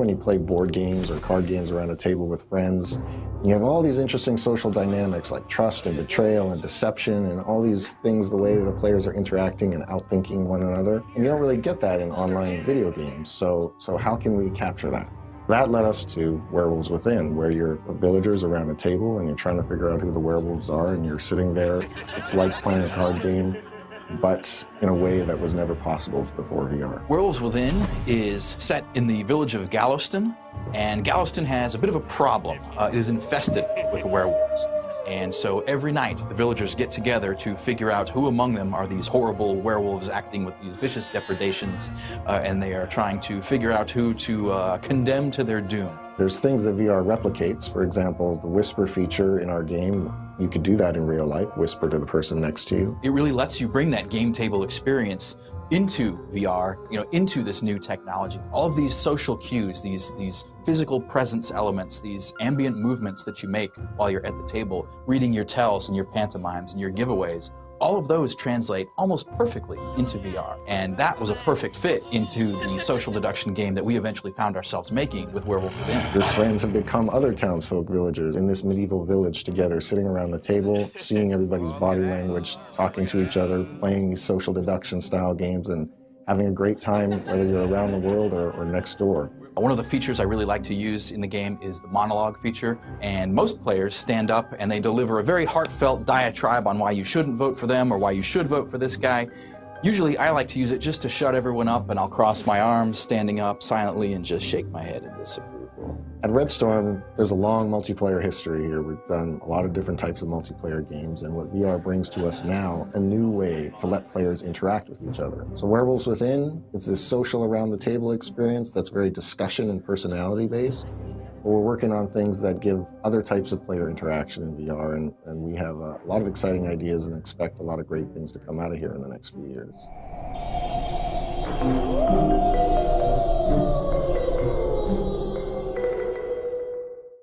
when you play board games or card games around a table with friends. You have all these interesting social dynamics like trust and betrayal and deception and all these things, the way the players are interacting and outthinking one another. And you don't really get that in online video games. So how can we capture that? That led us to Werewolves Within, where you're villagers around a table and you're trying to figure out who the werewolves are, and you're sitting there. It's like playing a card game, but in a way that was never possible before VR. Werewolves Within is set in the village of Galveston, and Galveston has a bit of a problem. It is infested with werewolves. And so every night, the villagers get together to figure out who among them are these horrible werewolves acting with these vicious depredations, and they are trying to figure out who to condemn to their doom. There's things that VR replicates. For example, the whisper feature in our game, you could do that in real life, whisper to the person next to you. It really lets you bring that game table experience into VR, into this new technology. All of these social cues, these physical presence elements, these ambient movements that you make while you're at the table, reading your tells and your pantomimes and your giveaways, all of those translate almost perfectly into VR. And that was a perfect fit into the social deduction game that we eventually found ourselves making with Werewolves Within. Your friends have become other townsfolk villagers in this medieval village together, sitting around the table, seeing everybody's body language, talking to each other, playing these social deduction style games, and having a great time, whether you're around the world or next door. One of the features I really like to use in the game is the monologue feature, and most players stand up and they deliver a very heartfelt diatribe on why you shouldn't vote for them or why you should vote for this guy. Usually I like to use it just to shut everyone up, and I'll cross my arms, standing up silently, and just shake my head in disapproval. At Red Storm, there's a long multiplayer history here. We've done a lot of different types of multiplayer games, and what VR brings to us now, a new way to let players interact with each other. So Werewolves Within is this social around the table experience that's very discussion and personality based. But we're working on things that give other types of player interaction in VR, and we have a lot of exciting ideas and expect a lot of great things to come out of here in the next few years.